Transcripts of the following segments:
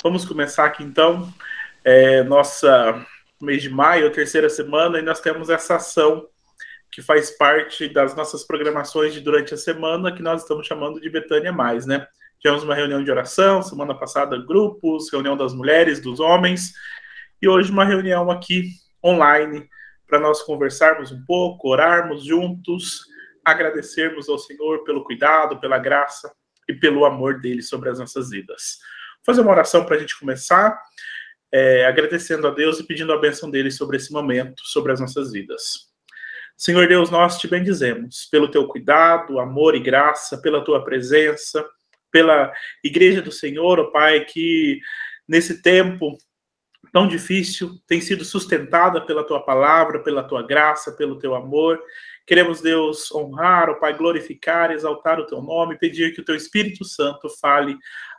Vamos começar aqui então, nossa mês de maio, a terceira semana, e nós temos essa ação que faz parte das nossas programações de durante a semana, que nós estamos chamando de Betânia Mais, né? Tivemos uma reunião de oração, semana passada grupos, reunião das mulheres, dos homens, e hoje uma reunião aqui online para nós conversarmos um pouco, orarmos juntos, agradecermos ao Senhor pelo cuidado, pela graça e pelo amor dele sobre as nossas vidas. Vou fazer uma oração para a gente começar, agradecendo a Deus e pedindo a bênção dele sobre esse momento, sobre as nossas vidas. Senhor Deus, nós te bendizemos pelo teu cuidado, amor e graça, pela tua presença, pela igreja do Senhor, ó Pai, que nesse tempo tão difícil tem sido sustentada pela tua palavra, pela tua graça, pelo teu amor. Queremos, Deus, honrar, ó Pai, glorificar, exaltar o teu nome, pedir que o teu Espírito Santo fale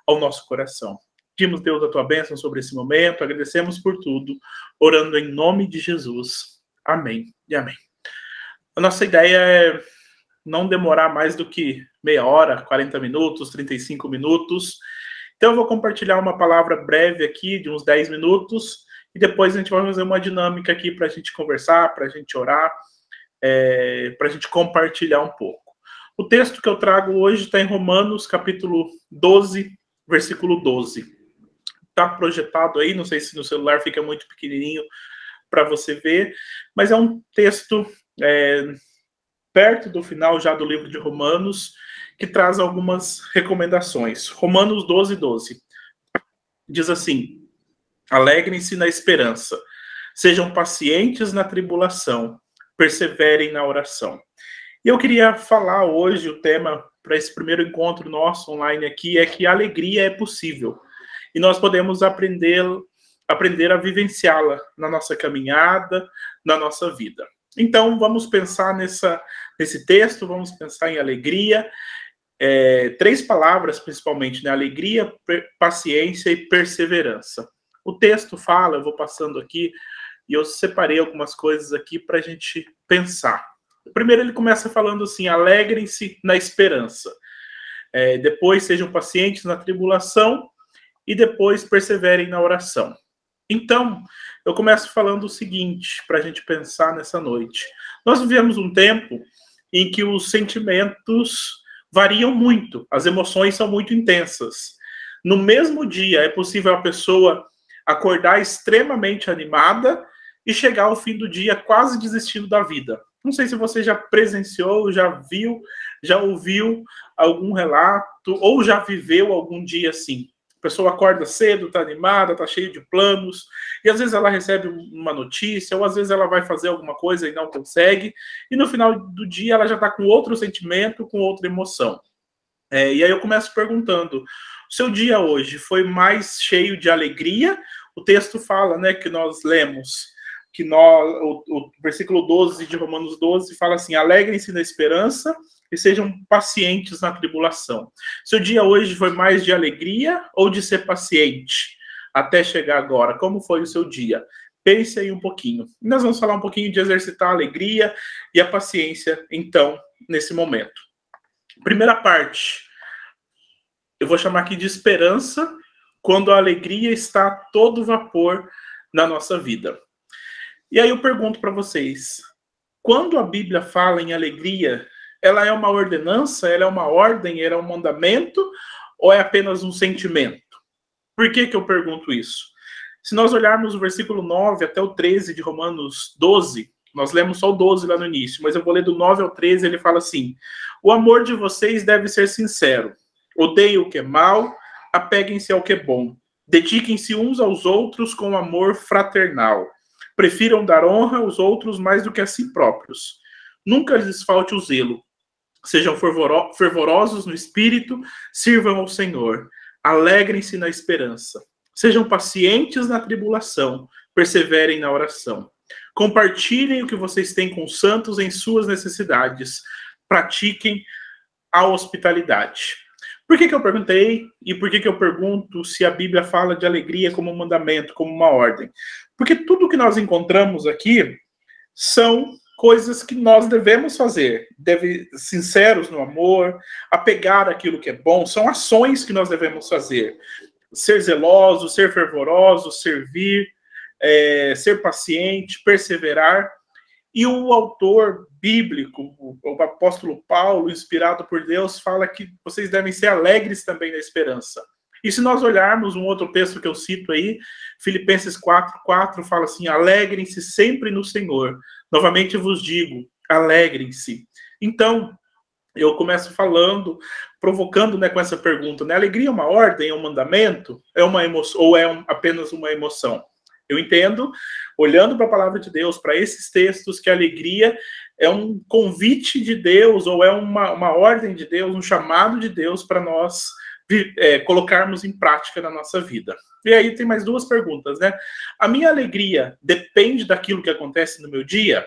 ao nosso coração. Pedimos, Deus, a tua bênção sobre esse momento, agradecemos por tudo, orando em nome de Jesus. Amém e amém. A nossa ideia é não demorar mais do que meia hora, 40 minutos, 35 minutos. Então eu vou compartilhar uma palavra breve aqui, de uns 10 minutos, e depois a gente vai fazer uma dinâmica aqui para a gente conversar, para a gente orar, para a gente compartilhar um pouco. O texto que eu trago hoje está em Romanos, capítulo 12, versículo 12. Está projetado aí, não sei se no celular fica muito pequenininho para você ver, mas é um texto perto do final já do livro de Romanos, que traz algumas recomendações. Romanos 12, 12. Diz assim: alegrem-se na esperança, sejam pacientes na tribulação, perseverem na oração. E eu queria falar hoje, o tema para esse primeiro encontro nosso online aqui é que a alegria é possível. E nós podemos aprender a vivenciá-la na nossa caminhada, na nossa vida. Então, vamos pensar nesse texto, vamos pensar em alegria. 3 palavras, principalmente, né? Alegria, paciência e perseverança. O texto fala, eu vou passando aqui, e eu separei algumas coisas aqui para a gente pensar. Primeiro ele começa falando assim: alegrem-se na esperança. Depois sejam pacientes na tribulação e depois perseverem na oração. Então, eu começo falando o seguinte, para a gente pensar nessa noite. Nós vivemos um tempo em que os sentimentos variam muito, as emoções são muito intensas. No mesmo dia, é possível a pessoa acordar extremamente animada e chegar ao fim do dia quase desistindo da vida. Não sei se você já presenciou, já viu, já ouviu algum relato ou já viveu algum dia assim. A pessoa acorda cedo, está animada, está cheia de planos, e às vezes ela recebe uma notícia, ou às vezes ela vai fazer alguma coisa e não consegue, e no final do dia ela já está com outro sentimento, com outra emoção. E aí eu começo perguntando: o seu dia hoje foi mais cheio de alegria? O texto fala, né, que nós lemos, que o versículo 12 de Romanos 12 fala assim: alegrem-se na esperança e sejam pacientes na tribulação. Seu dia hoje foi mais de alegria ou de ser paciente até chegar agora? Como foi o seu dia? Pense aí um pouquinho. Nós vamos falar um pouquinho de exercitar a alegria e a paciência, então, nesse momento. Primeira parte, eu vou chamar aqui de esperança, quando a alegria está a todo vapor na nossa vida. E aí eu pergunto para vocês: quando a Bíblia fala em alegria, ela é uma ordenança, ela é uma ordem, ela é um mandamento, ou é apenas um sentimento? Por que eu pergunto isso? Se nós olharmos o versículo 9 até o 13 de Romanos 12, nós lemos só o 12 lá no início, mas eu vou ler do 9 ao 13, ele fala assim: o amor de vocês deve ser sincero, odeiem o que é mal, apeguem-se ao que é bom, dediquem-se uns aos outros com amor fraternal, prefiram dar honra aos outros mais do que a si próprios. Nunca lhes falte o zelo. Sejam fervorosos no espírito, sirvam ao Senhor. Alegrem-se na esperança. Sejam pacientes na tribulação, perseverem na oração. Compartilhem o que vocês têm com os santos em suas necessidades. Pratiquem a hospitalidade. Por que eu perguntei e por que eu pergunto se a Bíblia fala de alegria como um mandamento, como uma ordem? Porque tudo que nós encontramos aqui são coisas que nós devemos fazer, sinceros no amor, apegar aquilo que é bom, são ações que nós devemos fazer. ser zeloso, ser fervoroso, servir, ser paciente, perseverar. E o autor bíblico, o apóstolo Paulo, inspirado por Deus, fala que vocês devem ser alegres também na esperança. E se nós olharmos um outro texto que eu cito aí, Filipenses 4:4, fala assim: alegrem-se sempre no Senhor. Novamente vos digo, alegrem-se. Então, eu começo falando, provocando, né, com essa pergunta, né? Alegria é uma ordem, é um mandamento? É uma emoção, ou é apenas uma emoção? Eu entendo, olhando para a palavra de Deus, para esses textos, que a alegria é um convite de Deus, ou é uma ordem de Deus, um chamado de Deus para nós colocarmos em prática na nossa vida. E aí tem mais duas perguntas, né? A minha alegria depende daquilo que acontece no meu dia?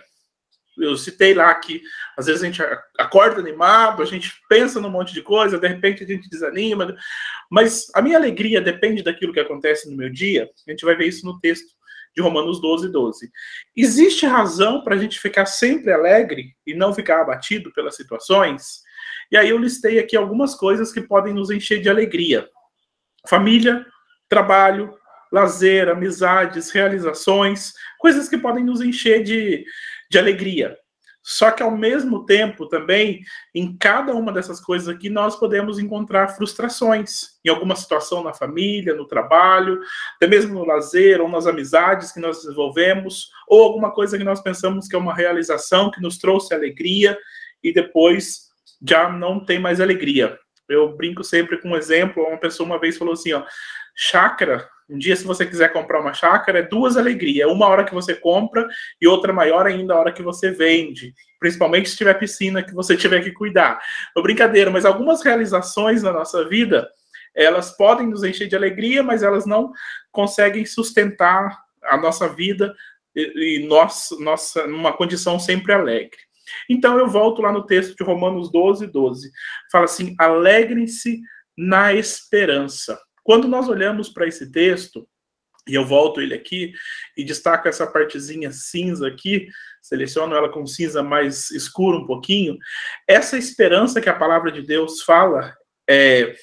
Eu citei lá que às vezes a gente acorda animado, a gente pensa num monte de coisa, de repente a gente desanima, mas a minha alegria depende daquilo que acontece no meu dia. A gente vai ver isso no texto de Romanos 12:12. Existe razão para a gente ficar sempre alegre e não ficar abatido pelas situações? E aí eu listei aqui algumas coisas que podem nos encher de alegria: família, trabalho, lazer, amizades, realizações, coisas que podem nos encher de alegria. Só que, ao mesmo tempo, também, em cada uma dessas coisas aqui, nós podemos encontrar frustrações. Em alguma situação na família, no trabalho, até mesmo no lazer ou nas amizades que nós desenvolvemos, ou alguma coisa que nós pensamos que é uma realização, que nos trouxe alegria, e depois já não tem mais alegria. Eu brinco sempre com um exemplo. Uma pessoa uma vez falou assim, ó, chácara, um dia, se você quiser comprar uma chácara, é duas alegrias. Uma hora que você compra e outra maior ainda a hora que você vende. Principalmente se tiver piscina que você tiver que cuidar. É brincadeira, mas algumas realizações na nossa vida, elas podem nos encher de alegria, mas elas não conseguem sustentar a nossa vida e nossa numa condição sempre alegre. Então eu volto lá no texto de Romanos 12:12. Fala assim: alegrem-se na esperança. Quando nós olhamos para esse texto, e eu volto ele aqui e destaco essa partezinha cinza aqui, seleciono ela com cinza mais escuro um pouquinho, essa esperança que a palavra de Deus fala é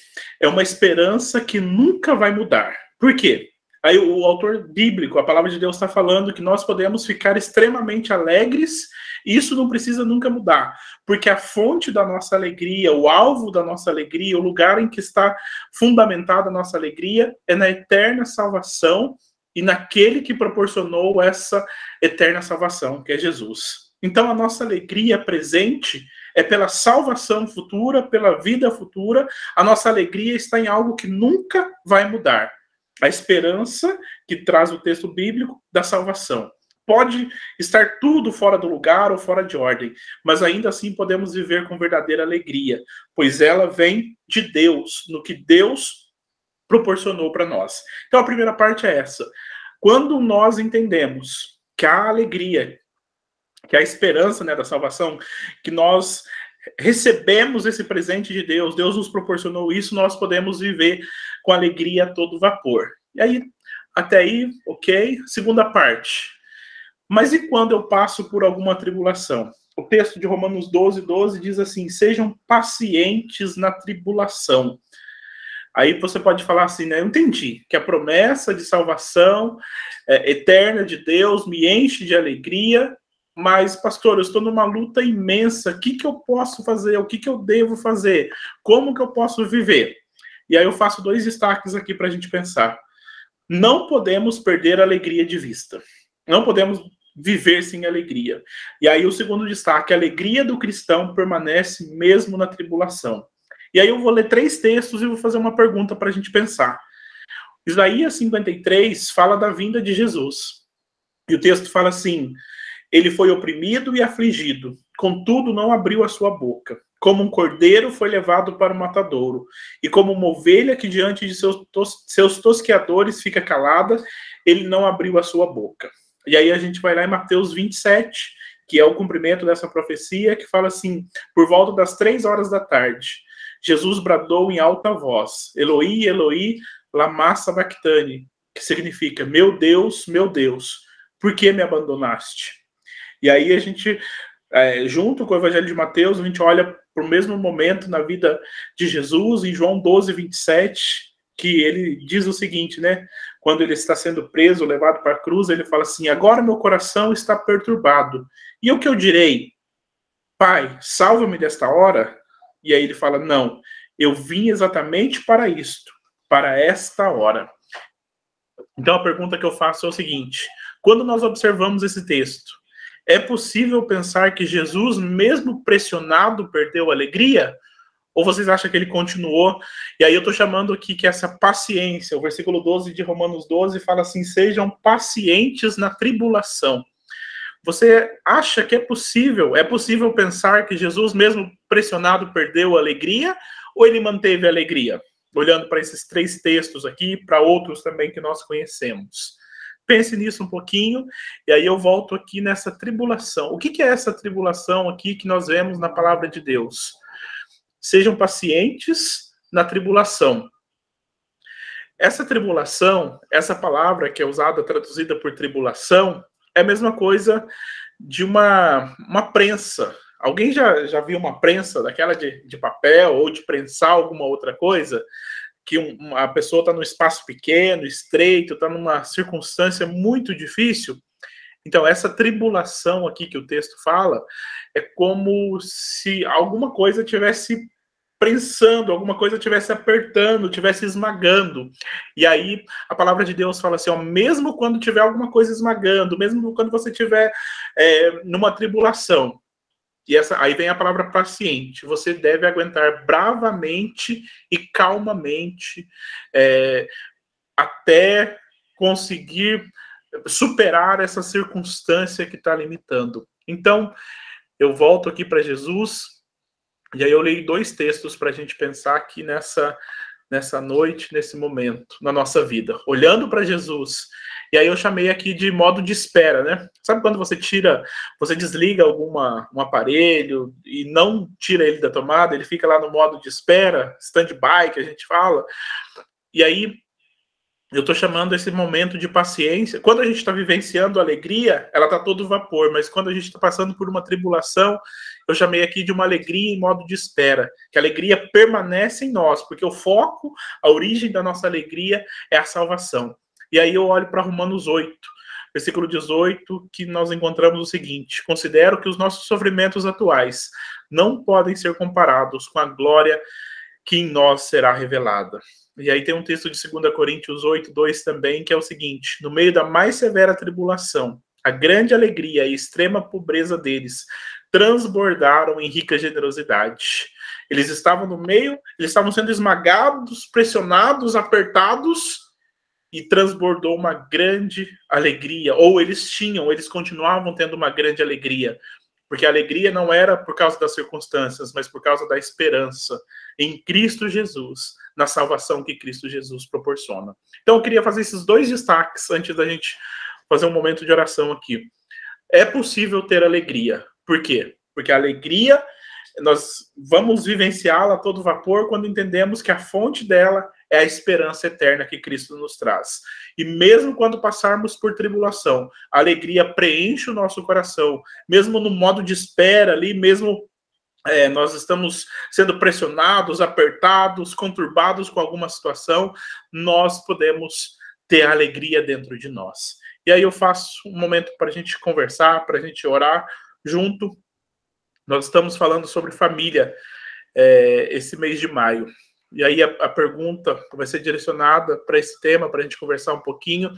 uma esperança que nunca vai mudar. Por quê? Aí o autor bíblico, a palavra de Deus está falando que nós podemos ficar extremamente alegres e isso não precisa nunca mudar, porque a fonte da nossa alegria, o alvo da nossa alegria, o lugar em que está fundamentada a nossa alegria é na eterna salvação e naquele que proporcionou essa eterna salvação, que é Jesus. Então a nossa alegria presente é pela salvação futura, pela vida futura. A nossa alegria está em algo que nunca vai mudar. A esperança que traz o texto bíblico da salvação. Pode estar tudo fora do lugar ou fora de ordem, mas ainda assim podemos viver com verdadeira alegria, pois ela vem de Deus, no que Deus proporcionou para nós. Então a primeira parte é essa. Quando nós entendemos que a alegria, que a esperança, né, da salvação, que nós recebemos esse presente de Deus, Deus nos proporcionou isso, nós podemos viver com alegria a todo vapor. E aí, até aí, ok? Segunda parte. Mas e quando eu passo por alguma tribulação? O texto de Romanos 12:12 diz assim: sejam pacientes na tribulação. Aí você pode falar assim, né? Eu entendi que a promessa de salvação eterna de Deus me enche de alegria, mas, pastor, eu estou numa luta imensa. O que eu posso fazer? O que eu devo fazer? Como que eu posso viver? E aí eu faço dois destaques aqui para a gente pensar. Não podemos perder a alegria de vista. Não podemos viver sem alegria. E aí o segundo destaque: a alegria do cristão permanece mesmo na tribulação. E aí eu vou ler 3 textos e vou fazer uma pergunta para a gente pensar. Isaías 53 fala da vinda de Jesus. E o texto fala assim: ele foi oprimido e afligido, contudo não abriu a sua boca. Como um cordeiro foi levado para o matadouro, e como uma ovelha que diante de seus tosqueadores fica calada, ele não abriu a sua boca. E aí a gente vai lá em Mateus 27, que é o cumprimento dessa profecia, que fala assim: por volta das 3 horas da tarde, Jesus bradou em alta voz: Eloi, Eloi, lama sabachthani, que significa: meu Deus, por que me abandonaste? E aí a gente, junto com o Evangelho de Mateus, a gente olha para o mesmo momento na vida de Jesus, em João 12:27, que ele diz o seguinte, né? Quando ele está sendo preso, levado para a cruz, ele fala assim: agora meu coração está perturbado. E o que eu direi? Pai, salva-me desta hora? E aí ele fala: não, eu vim exatamente para isto, para esta hora. Então a pergunta que eu faço é o seguinte: quando nós observamos esse texto, é possível pensar que Jesus, mesmo pressionado, perdeu a alegria? Ou vocês acham que ele continuou? E aí eu estou chamando aqui que essa paciência, o versículo 12 de Romanos 12 fala assim: sejam pacientes na tribulação. Você acha que é possível pensar que Jesus, mesmo pressionado, perdeu a alegria? Ou ele manteve a alegria? Olhando para esses 3 textos aqui, para outros também que nós conhecemos. Pense nisso um pouquinho, e aí eu volto aqui nessa tribulação. O que é essa tribulação aqui que nós vemos na palavra de Deus? Sejam pacientes na tribulação. Essa tribulação, essa palavra que é usada, traduzida por tribulação, é a mesma coisa de uma prensa. Alguém já viu uma prensa daquela de papel ou de prensar alguma outra coisa? Que a pessoa está num espaço pequeno, estreito, está numa circunstância muito difícil. Então, essa tribulação aqui que o texto fala é como se alguma coisa tivesse prensando, alguma coisa tivesse apertando, tivesse esmagando. E aí a palavra de Deus fala assim, ó, mesmo quando tiver alguma coisa esmagando, mesmo quando você tiver numa tribulação, e aí vem a palavra paciente, você deve aguentar bravamente e calmamente até conseguir superar essa circunstância que está limitando. Então, eu volto aqui para Jesus, e aí eu leio 2 textos para a gente pensar aqui nessa noite, nesse momento, na nossa vida, olhando para Jesus. E aí eu chamei aqui de modo de espera, né? Sabe quando você desliga um aparelho e não tira ele da tomada, ele fica lá no modo de espera, stand-by, que a gente fala. E aí eu estou chamando esse momento de paciência. Quando a gente está vivenciando a alegria, ela está todo vapor, mas quando a gente está passando por uma tribulação, eu chamei aqui de uma alegria em modo de espera, que a alegria permanece em nós, porque o foco, a origem da nossa alegria é a salvação. E aí eu olho para Romanos 8, versículo 18, que nós encontramos o seguinte: considero que os nossos sofrimentos atuais não podem ser comparados com a glória que em nós será revelada. E aí tem um texto de 2 Coríntios 8, 2 também, que é o seguinte: no meio da mais severa tribulação, a grande alegria e extrema pobreza deles transbordaram em rica generosidade. Eles estavam no meio, eles estavam sendo esmagados, pressionados, apertados, e transbordou uma grande alegria. Ou eles continuavam tendo uma grande alegria. Porque a alegria não era por causa das circunstâncias, mas por causa da esperança em Cristo Jesus, na salvação que Cristo Jesus proporciona. Então eu queria fazer esses 2 destaques antes da gente fazer um momento de oração aqui. É possível ter alegria. Por quê? Porque a alegria, nós vamos vivenciá-la a todo vapor quando entendemos que a fonte dela é a esperança eterna que Cristo nos traz. E mesmo quando passarmos por tribulação, a alegria preenche o nosso coração. Mesmo no modo de espera ali, mesmo nós estamos sendo pressionados, apertados, conturbados com alguma situação, nós podemos ter alegria dentro de nós. E aí eu faço um momento para a gente conversar, para a gente orar junto. Nós estamos falando sobre família esse mês de maio. E aí a pergunta vai ser direcionada para esse tema, para a gente conversar um pouquinho.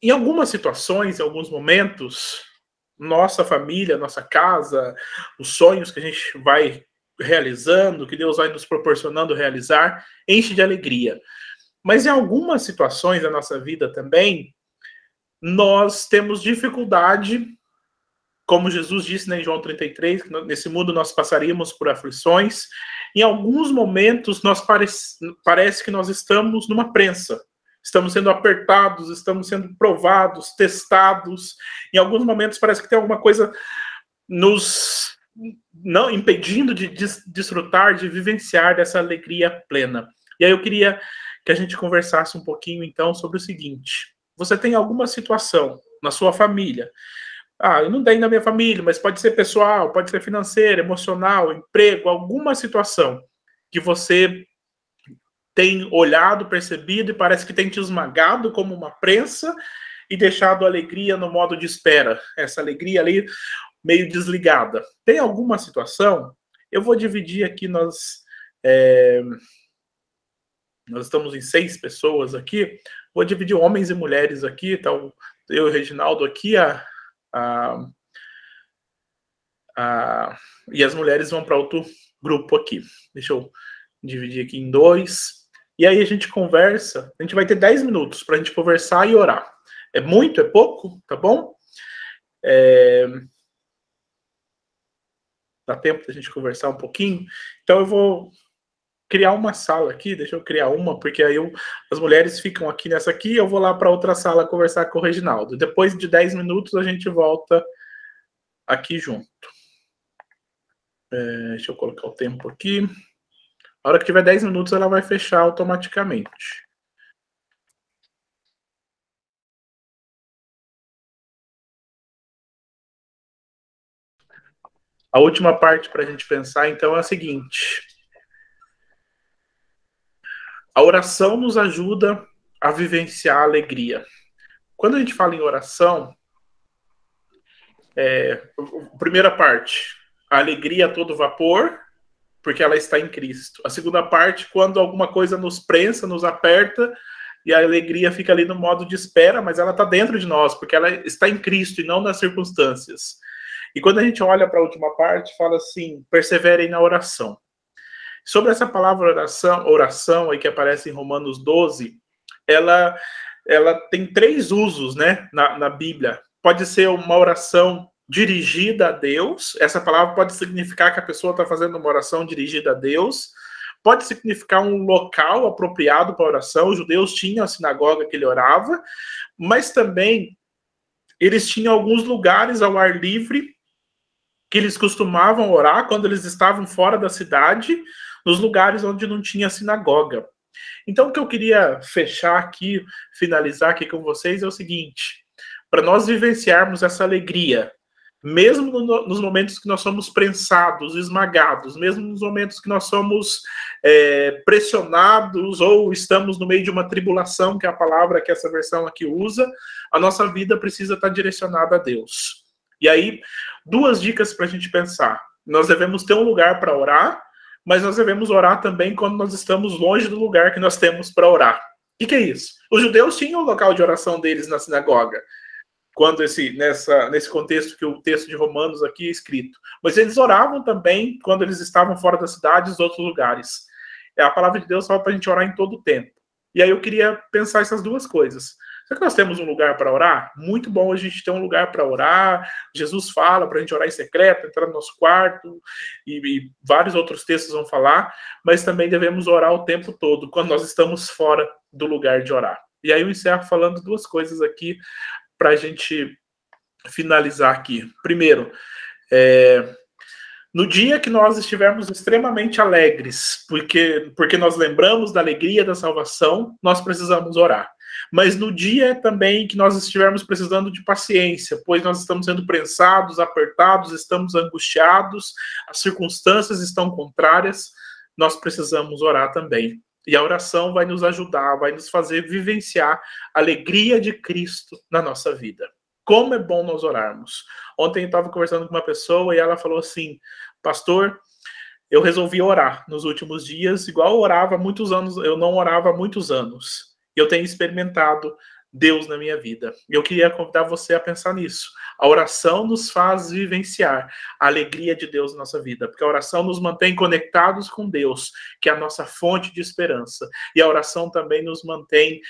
Em algumas situações, em alguns momentos, nossa família, nossa casa, os sonhos que a gente vai realizando, que Deus vai nos proporcionando realizar, enche de alegria. Mas em algumas situações da nossa vida também, nós temos dificuldade, como Jesus disse, né, em João 33, que nesse mundo nós passaríamos por aflições. Em alguns momentos, parece que nós estamos numa prensa. Estamos sendo apertados, estamos sendo provados, testados. Em alguns momentos parece que tem alguma coisa nos não impedindo de desfrutar, de vivenciar dessa alegria plena. E aí eu queria que a gente conversasse um pouquinho, então, sobre o seguinte: você tem alguma situação na sua família? Eu não tenho na minha família, mas pode ser pessoal, pode ser financeira, emocional, emprego, alguma situação que você tem olhado, percebido e parece que tem te esmagado como uma prensa e deixado a alegria no modo de espera. Essa alegria ali meio desligada. Tem alguma situação? Eu vou dividir aqui, nós estamos em 6 pessoas aqui, vou dividir homens e mulheres aqui, então eu e o Reginaldo aqui, e as mulheres vão para outro grupo aqui. Deixa eu dividir aqui em 2. E aí a gente conversa, a gente vai ter 10 minutos para a gente conversar e orar. É muito? É pouco? Tá bom? Dá tempo da gente conversar um pouquinho? Então eu vou criar uma sala aqui, deixa eu criar uma, porque aí as mulheres ficam aqui nessa aqui, eu vou lá para outra sala conversar com o Reginaldo. Depois de 10 minutos a gente volta aqui junto. Deixa eu colocar o tempo aqui. A hora que tiver 10 minutos ela vai fechar automaticamente. A última parte para a gente pensar, então, é a seguinte. A oração nos ajuda a vivenciar a alegria. Quando a gente fala em oração, primeira parte, a alegria a todo vapor, porque ela está em Cristo. A segunda parte, quando alguma coisa nos prensa, nos aperta, e a alegria fica ali no modo de espera, mas ela está dentro de nós, porque ela está em Cristo e não nas circunstâncias. E quando a gente olha para a última parte, fala assim, perseverem na oração. Sobre essa palavra oração aí que aparece em Romanos 12, ela tem 3 usos, né, na Bíblia. Pode ser uma oração dirigida a Deus. Essa palavra pode significar que a pessoa está fazendo uma oração dirigida a Deus. Pode significar um local apropriado para a oração. Os judeus tinham a sinagoga que ele orava, mas também eles tinham alguns lugares ao ar livre que eles costumavam orar quando eles estavam fora da cidade, nos lugares onde não tinha sinagoga. Então, o que eu queria fechar aqui, finalizar aqui com vocês é o seguinte: para nós vivenciarmos essa alegria, mesmo nos momentos que nós somos prensados, esmagados, mesmo nos momentos que nós somos pressionados ou estamos no meio de uma tribulação, que é a palavra que essa versão aqui usa, a nossa vida precisa estar direcionada a Deus. E aí, 2 dicas para a gente pensar. Nós devemos ter um lugar para orar, mas nós devemos orar também quando nós estamos longe do lugar que nós temos para orar. O que é isso? Os judeus tinham o local de oração deles na sinagoga, quando nesse contexto que o texto de Romanos aqui é escrito. Mas eles oravam também quando eles estavam fora da cidade e nos outros lugares. A palavra de Deus fala para a gente orar em todo o tempo. E aí eu queria pensar essas 2 coisas. Será que nós temos um lugar para orar? Muito bom a gente ter um lugar para orar. Jesus fala para a gente orar em secreto, entrar no nosso quarto, e vários outros textos vão falar, mas também devemos orar o tempo todo, quando nós estamos fora do lugar de orar. E aí eu encerro falando 2 coisas aqui para a gente finalizar aqui. Primeiro, no dia que nós estivermos extremamente alegres, porque nós lembramos da alegria da salvação, nós precisamos orar. Mas no dia também que nós estivermos precisando de paciência, pois nós estamos sendo prensados, apertados, estamos angustiados, as circunstâncias estão contrárias, nós precisamos orar também. E a oração vai nos ajudar, vai nos fazer vivenciar a alegria de Cristo na nossa vida. Como é bom nós orarmos. Ontem eu estava conversando com uma pessoa e ela falou assim: pastor, eu resolvi orar nos últimos dias, igual eu orava há muitos anos, eu não orava há muitos anos. Eu tenho experimentado Deus na minha vida. Eu queria convidar você a pensar nisso. A oração nos faz vivenciar a alegria de Deus na nossa vida, porque a oração nos mantém conectados com Deus, que é a nossa fonte de esperança. E a oração também nos mantém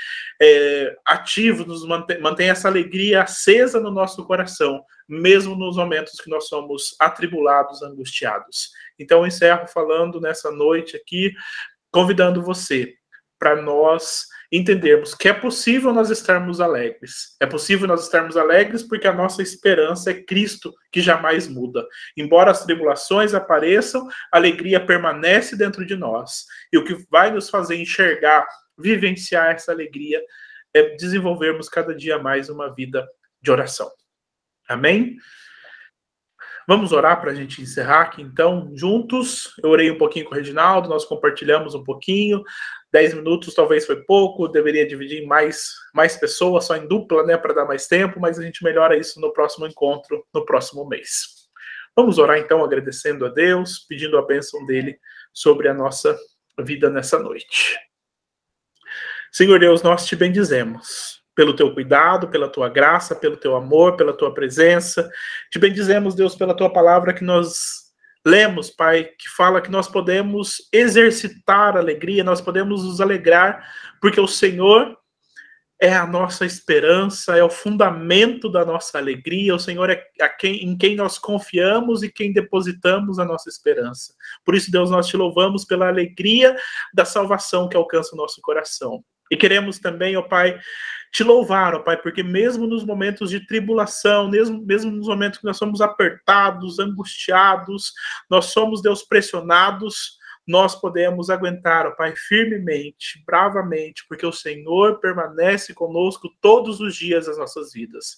ativos, nos mantém essa alegria acesa no nosso coração, mesmo nos momentos que nós somos atribulados, angustiados. Então eu encerro falando nessa noite aqui, convidando você para nós entendermos que é possível nós estarmos alegres. É possível nós estarmos alegres porque a nossa esperança é Cristo, que jamais muda. Embora as tribulações apareçam, a alegria permanece dentro de nós. E o que vai nos fazer enxergar, vivenciar essa alegria, é desenvolvermos cada dia mais uma vida de oração. Amém? Vamos orar para a gente encerrar aqui, então, juntos. Eu orei um pouquinho com o Reginaldo, nós compartilhamos um pouquinho. 10 minutos talvez foi pouco, deveria dividir em mais pessoas, só em dupla, né, para dar mais tempo, mas a gente melhora isso no próximo encontro, no próximo mês. Vamos orar, então, agradecendo a Deus, pedindo a bênção dele sobre a nossa vida nessa noite. Senhor Deus, nós te bendizemos pelo teu cuidado, pela tua graça, pelo teu amor, pela tua presença. Te bendizemos, Deus, pela tua palavra que nós lemos, Pai, que fala que nós podemos exercitar a alegria, nós podemos nos alegrar, porque o Senhor é a nossa esperança, é o fundamento da nossa alegria, o Senhor é em quem nós confiamos e quem depositamos a nossa esperança. Por isso, Deus, nós te louvamos pela alegria da salvação que alcança o nosso coração. E queremos também, ó Pai, te louvar, ó Pai, porque mesmo nos momentos de tribulação, mesmo nos momentos que nós somos apertados, angustiados, nós somos, Deus, pressionados, nós podemos aguentar, ó Pai, firmemente, bravamente, porque o Senhor permanece conosco todos os dias das nossas vidas.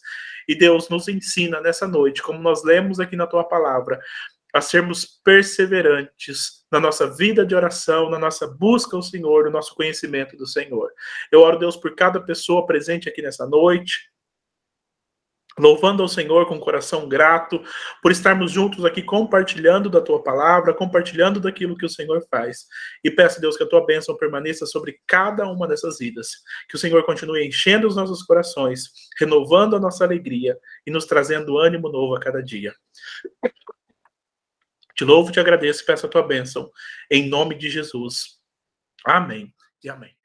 E Deus nos ensina nessa noite, como nós lemos aqui na tua palavra, a sermos perseverantes na nossa vida de oração, na nossa busca ao Senhor, no nosso conhecimento do Senhor. Eu oro, Deus, por cada pessoa presente aqui nessa noite, louvando ao Senhor com um coração grato, por estarmos juntos aqui compartilhando da tua palavra, compartilhando daquilo que o Senhor faz. E peço, Deus, que a tua bênção permaneça sobre cada uma dessas vidas. Que o Senhor continue enchendo os nossos corações, renovando a nossa alegria e nos trazendo ânimo novo a cada dia. Te louvo, te agradeço e peço a tua bênção. Em nome de Jesus. Amém e amém.